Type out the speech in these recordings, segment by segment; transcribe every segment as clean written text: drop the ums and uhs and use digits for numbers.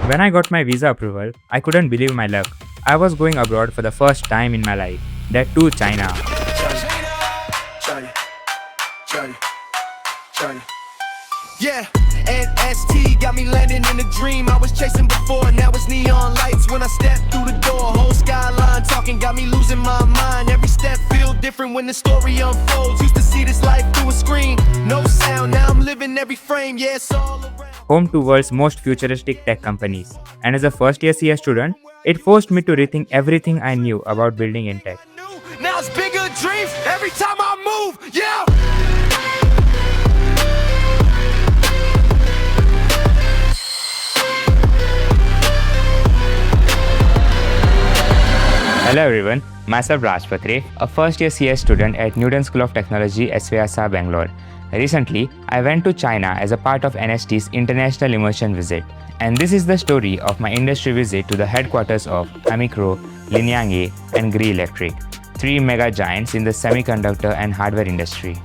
When I got my visa approval, I couldn't believe my luck. I was going abroad for the first time in my life, that too China. Yeah, and ST got me landing in a dream I was chasing before. Now it's neon lights when I step through the door. Whole skyline talking got me losing my mind. Every step feel different when the story unfolds. Used to see this life through a screen, no sound. Now I'm living every frame. Yeah, it's all around. Home to world's most futuristic tech companies. And as a first-year CS student, it forced me to rethink everything I knew about building in tech. Now it's bigger dreams every time I move. Yeah. Hello everyone, myself Raaj Patre, a first-year CS student at Newton School of Technology, SVYASA Bangalore. Recently, I went to China as a part of NST's international immersion visit. And this is the story of my industry visit to the headquarters of Amicro, Lingyange and Gree Electric, three mega giants in the semiconductor and hardware industry.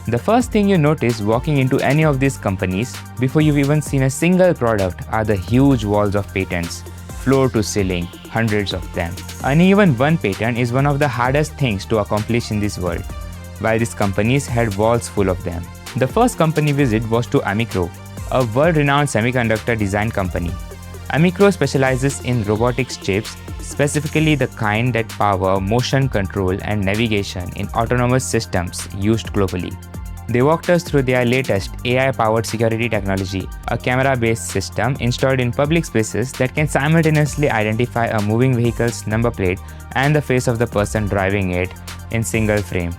The first thing you notice walking into any of these companies before you've even seen a single product are the huge walls of patents, floor to ceiling, hundreds of them. And even one patent is one of the hardest things to accomplish in this world, while these companies had walls full of them. The first company visit was to Amicro, a world-renowned semiconductor design company. Amicro specializes in robotics chips, specifically the kind that power motion control and navigation in autonomous systems used globally. They walked us through their latest AI-powered security technology, a camera-based system installed in public spaces that can simultaneously identify a moving vehicle's number plate and the face of the person driving it in single frame.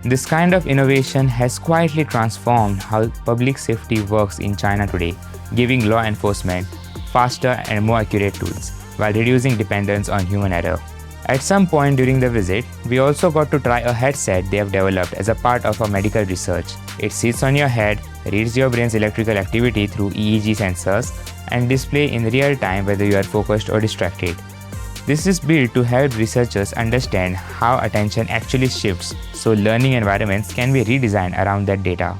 This kind of innovation has quietly transformed how public safety works in China today, giving law enforcement faster and more accurate tools, while reducing dependence on human error. At some point during the visit, we also got to try a headset they have developed as a part of our medical research. It sits on your head, reads your brain's electrical activity through EEG sensors, and displays in real time whether you are focused or distracted. This is built to help researchers understand how attention actually shifts, so learning environments can be redesigned around that data.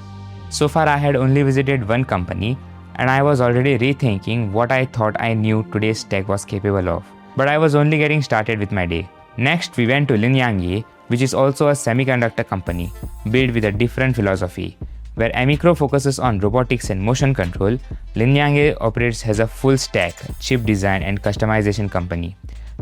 So far, I had only visited one company, and I was already rethinking what I thought I knew today's tech was capable of. But I was only getting started with my day. Next, we went to Lingyange, which is also a semiconductor company, built with a different philosophy. Where Amicro focuses on robotics and motion control, Lingyange operates as a full-stack chip design and customization company,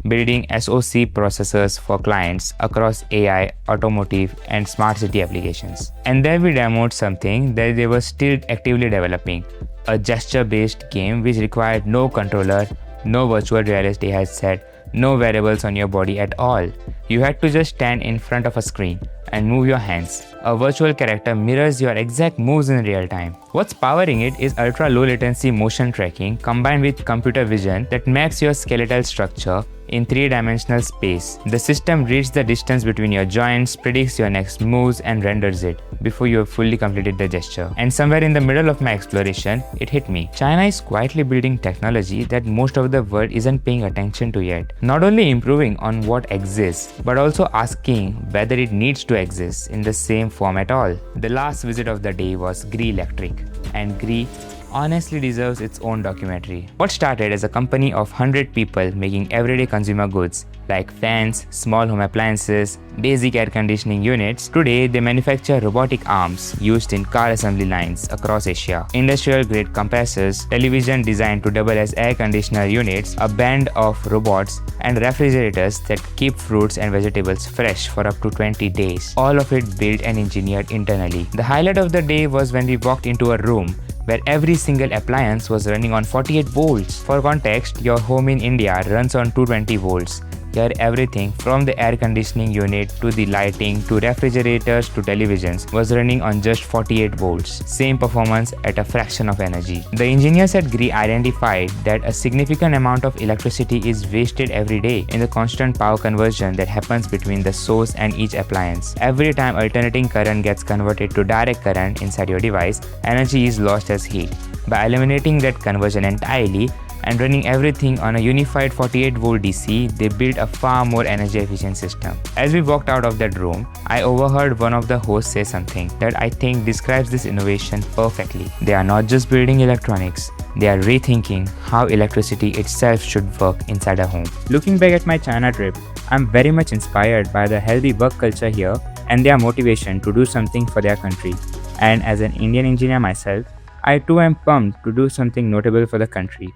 building SoC processors for clients across AI, automotive, and smart city applications. And then we demoed something that they were still actively developing, a gesture-based game which required no controller, no virtual reality headset, no wearables on your body at all. You had to just stand in front of a screen and move your hands. A virtual character mirrors your exact moves in real time. What's powering it is ultra-low latency motion tracking combined with computer vision that maps your skeletal structure in three-dimensional space. The system reads the distance between your joints, predicts your next moves, and renders it before you have fully completed the gesture. And somewhere in the middle of my exploration, it hit me. China is quietly building technology that most of the world isn't paying attention to yet. Not only improving on what exists, but also asking whether it needs to exist in the same form at all. The last visit of the day was Gree Electric, and Gree honestly deserves its own documentary. What started as a company of 100 people making everyday consumer goods like fans, small home appliances, basic air conditioning units, today they manufacture robotic arms used in car assembly lines across Asia, industrial-grade compressors, television designed to double as air conditioner units, a band of robots, and refrigerators that keep fruits and vegetables fresh for up to 20 days. All of it built and engineered internally. The highlight of the day was when we walked into a room where every single appliance was running on 48 volts. For context, your home in India runs on 220 volts. Here everything from the air conditioning unit to the lighting to refrigerators to televisions was running on just 48 volts. Same performance at a fraction of energy. The engineers at Gree identified that a significant amount of electricity is wasted every day in the constant power conversion that happens between the source and each appliance. Every time alternating current gets converted to direct current inside your device, energy is lost as heat. By eliminating that conversion entirely, and running everything on a unified 48-volt DC, they built a far more energy efficient system. As we walked out of that room, I overheard one of the hosts say something that I think describes this innovation perfectly. They are not just building electronics, they are rethinking how electricity itself should work inside a home. Looking back at my China trip, I'm very much inspired by the healthy work culture here and their motivation to do something for their country. And as an Indian engineer myself, I too am pumped to do something notable for the country.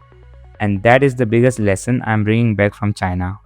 And that is the biggest lesson I'm bringing back from China.